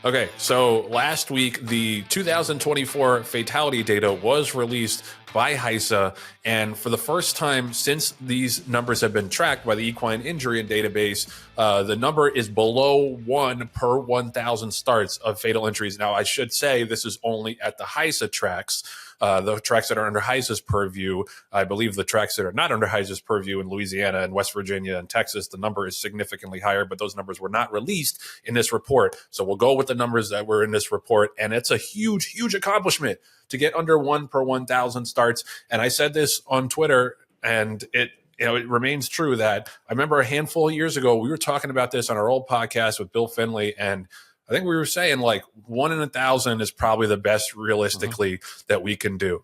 Okay, so last week, the 2024 fatality data was released by HISA, and for the first time since these numbers have been tracked by the Equine Injury Database, the number is below 1 per 1,000 starts of fatal injuries. Now, I should say this is only at the HISA tracks. The tracks that are under HISA's purview. I believe the tracks that are not under HISA's purview in Louisiana and West Virginia and Texas, the number is significantly higher, but those numbers were not released in this report. So we'll go with the numbers that were in this report, and it's a huge, huge accomplishment to get under 1 per 1,000 starts. And I said this on Twitter, and it remains true that I remember a handful of years ago, we were talking about this on our old podcast with Bill Finley, and I think we were saying like 1 in 1,000 is probably the best realistically that we can do.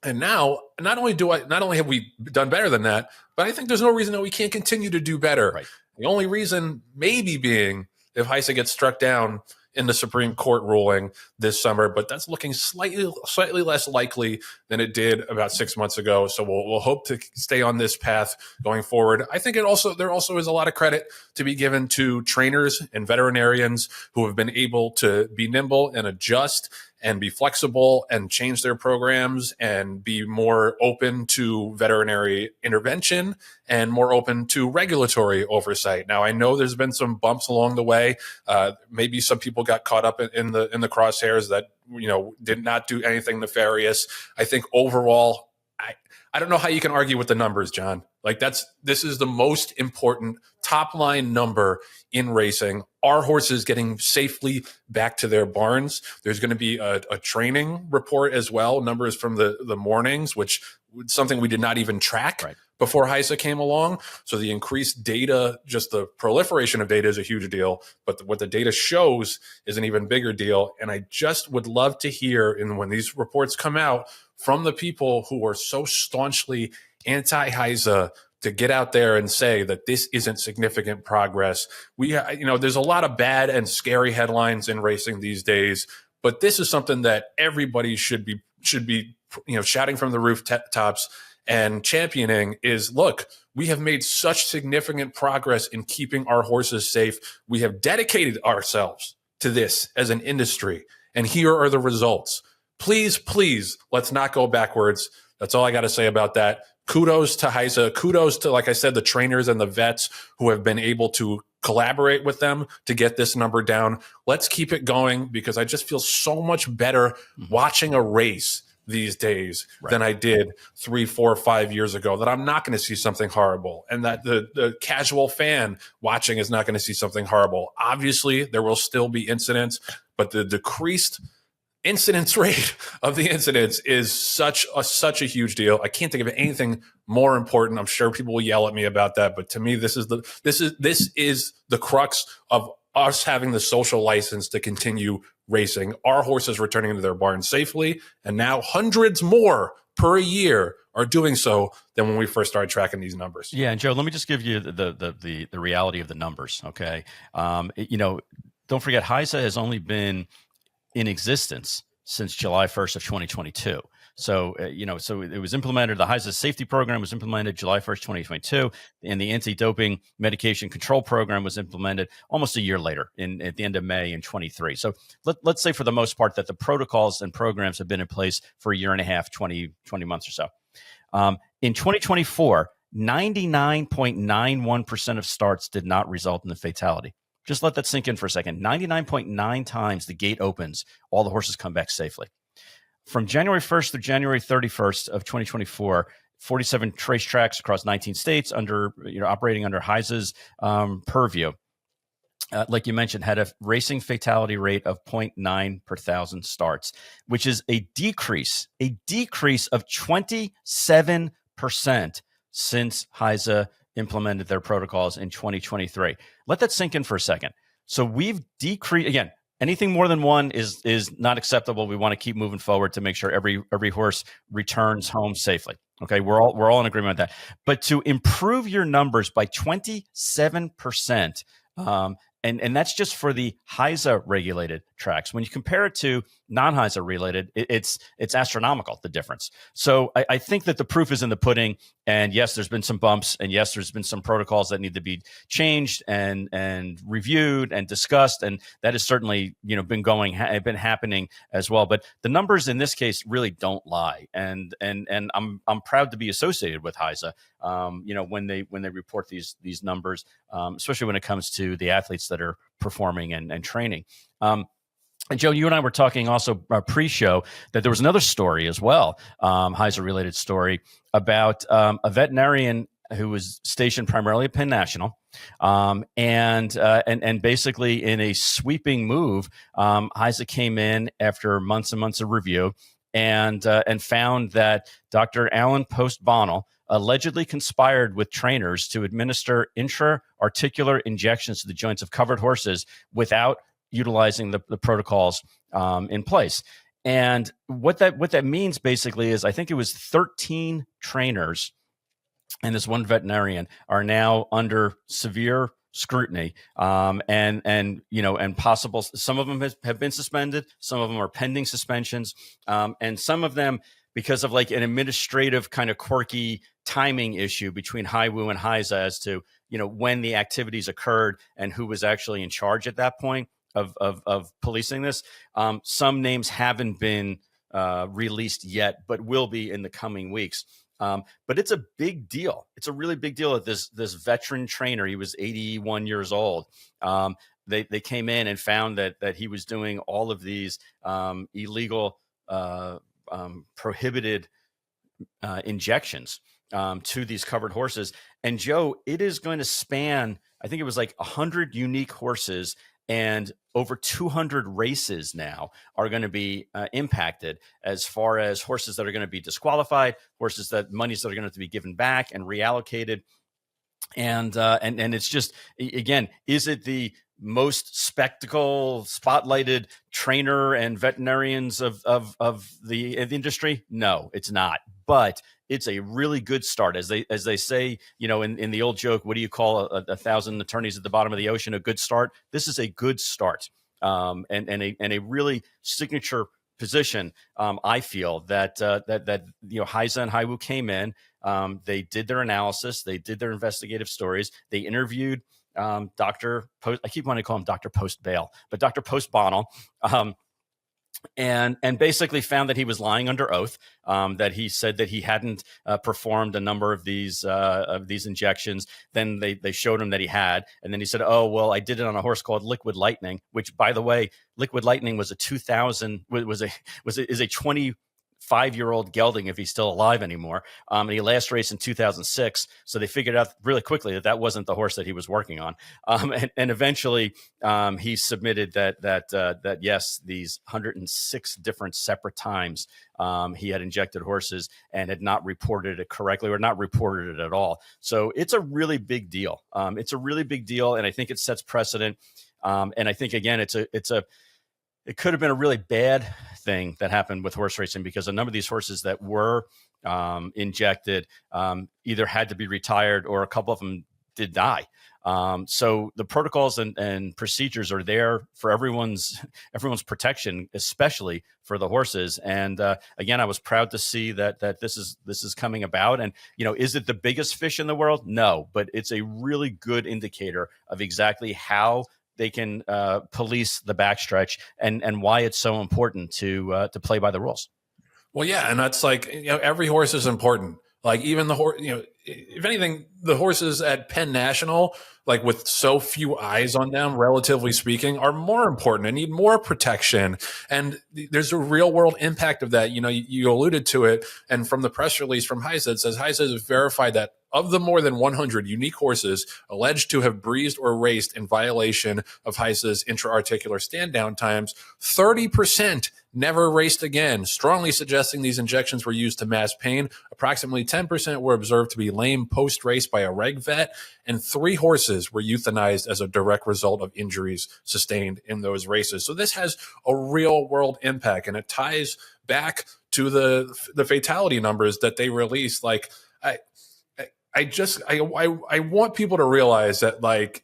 And now, not only have we done better than that, but I think there's no reason that we can't continue to do better. Right. The only reason maybe being if HISA gets struck down in the Supreme Court ruling this summer, but that's looking slightly less likely than it did about 6 months ago. So we'll hope to stay on this path going forward. I think there also is a lot of credit to be given to trainers and veterinarians who have been able to be nimble and adjust and be flexible and change their programs and be more open to veterinary intervention and more open to regulatory oversight. Now, I know there's been some bumps along the way. Maybe some people got caught up in the crosshairs that, did not do anything nefarious. I think overall, I don't know how you can argue with the numbers, John. Like this is the most important top line number in racing. Our horses getting safely back to their barns. There's going to be a training report as well, numbers from the mornings, which something we did not even track before HISA came along. So the increased data, just the proliferation of data is a huge deal, but what the data shows is an even bigger deal. And I just would love to hear, and when these reports come out, from the people who are so staunchly anti-HISA to get out there and say that this isn't significant progress. There's a lot of bad and scary headlines in racing these days, but this is something that everybody should be shouting from the rooftops and championing is, look, we have made such significant progress in keeping our horses safe. We have dedicated ourselves to this as an industry, and here are the results. Please, let's not go backwards. That's all I got to say about that. Kudos to HISA. Kudos to, like I said, the trainers and the vets who have been able to collaborate with them to get this number down. Let's keep it going because I just feel so much better watching a race these days than I did 3, 4, 5 years ago, that I'm not going to see something horrible and that the casual fan watching is not going to see something horrible. Obviously, there will still be incidents, but the decreased incidence rate of the incidents is such a huge deal. I can't think of anything more important. I'm sure people will yell at me about that, but to me, this is the crux of us having the social license to continue racing. Our horses returning to their barns safely, and now hundreds more per year are doing so than when we first started tracking these numbers. Yeah, and Joe, let me just give you the reality of the numbers. Okay, don't forget, HISA has only been in existence since July 1st of 2022. So, so it was implemented, the HISA safety program was implemented July 1st, 2022, and the anti-doping medication control program was implemented almost a year later at the end of May in 23. So let's say for the most part that the protocols and programs have been in place for a year and a half, 20 months or so. In 2024, 99.91% of starts did not result in a fatality. Just let that sink in for a second. 99.9 times the gate opens, all the horses come back safely. From January 1st through January 31st of 2024, 47 racetracks across 19 states operating under HISA's purview, like you mentioned, had a racing fatality rate of 0.9 per thousand starts, which is a decrease of 27% since HISA implemented their protocols in 2023. Let that sink in for a second. So we've decreased, again, anything more than one is not acceptable. We want to keep moving forward to make sure every horse returns home safely. Okay, we're all in agreement with that. But to improve your numbers by 27%, And that's just for the HISA regulated tracks. When you compare it to non-HISA related, it's astronomical, the difference. So I think that the proof is in the pudding. And yes, there's been some bumps, and yes, there's been some protocols that need to be changed and reviewed and discussed, and that has certainly been happening as well. But the numbers in this case really don't lie, and I'm proud to be associated with HISA. When they report these numbers, especially when it comes to the athletes that are performing and training. And Joe, you and I were talking also pre-show that there was another story as well, HISA-related story about a veterinarian who was stationed primarily at Penn National, and basically in a sweeping move, HISA came in after months and months of review and found that Dr. Alan Post-Bonnell allegedly conspired with trainers to administer intra-articular injections to the joints of covered horses without utilizing the protocols in place. And what that means basically is, I think it was 13 trainers and this one veterinarian are now under severe scrutiny, and possible. Some of them have been suspended. Some of them are pending suspensions, and some of them because of like an administrative kind of quirky timing issue between HIWU and HISA as to when the activities occurred and who was actually in charge at that point of policing this. Some names haven't been released yet, but will be in the coming weeks. But it's a big deal. It's a really big deal that this veteran trainer, he was 81 years old. They came in and found that he was doing all of these illegal, prohibited injections to these covered horses. And Joe, it is going to span, I think it was like 100 unique horses, and over 200 races now are going to be impacted as far as horses that are going to be disqualified, horses monies that are going to have to be given back and reallocated. And it's just, again, is it the most spotlighted trainer and veterinarians of the industry? No, it's not. But it's a really good start, as they say, in the old joke, what do you call a thousand attorneys at the bottom of the ocean? A good start. This is a good start, and a really signature position. I feel that HISA and HIWU came in. They did their analysis. They did their investigative stories. They interviewed Dr. Post. I keep wanting to call him Dr. Post-Bail, but Dr. Post-Bonnell. And basically found that he was lying under oath, that he said that he hadn't performed a number of these injections. Then they showed him that he had, and then he said, "Oh well, I did it on a horse called Liquid Lightning," which, by the way, Liquid Lightning was a 25-year-old gelding, if he's still alive anymore. And he last raced in 2006. So they figured out really quickly that wasn't the horse that he was working on. And eventually he submitted that yes, these 106 different separate times he had injected horses and had not reported it correctly or not reported it at all. So it's a really big deal. It's a really big deal. And I think it sets precedent. And I think, again, it could have been a really bad thing that happened with horse racing, because a number of these horses that were injected either had to be retired or a couple of them did die. So the protocols and procedures are there for everyone's protection, especially for the horses. And again, I was proud to see that this is coming about. And is it the biggest fish in the world? No, but it's a really good indicator of exactly how they can police the backstretch and why it's so important to play by the rules. Well, yeah, and that's like, every horse is important. Like even the horse, if anything, the horses at Penn National, like with so few eyes on them, relatively speaking, are more important and need more protection. And there's a real world impact of that. You alluded to it. And from the press release from HISA, it says HISA has verified that of the more than 100 unique horses alleged to have breezed or raced in violation of HISA's intra-articular stand down times, 30% never raced again, strongly suggesting these injections were used to mask pain. Approximately 10% were observed to be lame post-race by a reg vet, and 3 horses were euthanized as a direct result of injuries sustained in those races. So this has a real world impact, and it ties back to the fatality numbers that they released. Like, I want people to realize that, like,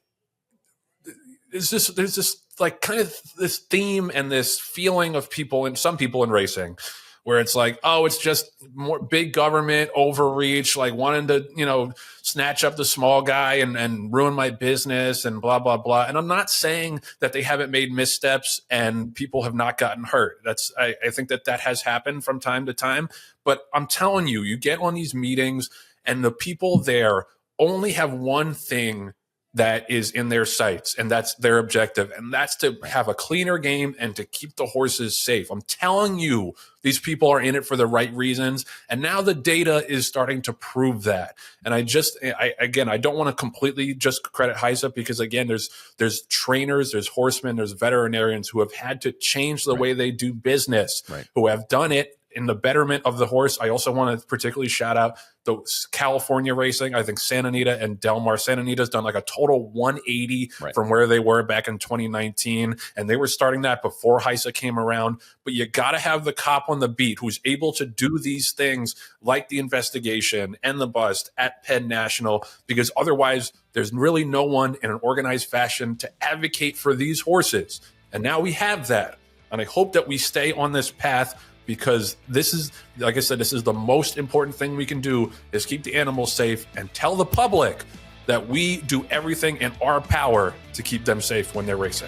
there's this like kind of this theme and this feeling of people and some people in racing where it's like, oh, it's just more big government overreach, like wanting to, snatch up the small guy and ruin my business and blah, blah, blah. And I'm not saying that they haven't made missteps and people have not gotten hurt. I think that has happened from time to time. But I'm telling you, you get on these meetings and the people there only have one thing that is in their sights, and that's their objective, and that's to have a cleaner game and to keep the horses safe. I'm telling you, these people are in it for the right reasons, and now the data is starting to prove that. And I don't want to completely just credit HISA, because again, there's trainers, there's horsemen, there's veterinarians who have had to change the way they do business, who have done it in the betterment of the horse. I also want to particularly shout out the California racing. I think Santa Anita and Del Mar. Santa Anita's done like a total 180 from where they were back in 2019. And they were starting that before HISA came around. But you got to have the cop on the beat who's able to do these things like the investigation and the bust at Penn National, because otherwise there's really no one in an organized fashion to advocate for these horses. And now we have that. And I hope that we stay on this path, because this is, like I said, this is the most important thing we can do, is keep the animals safe and tell the public that we do everything in our power to keep them safe when they're racing.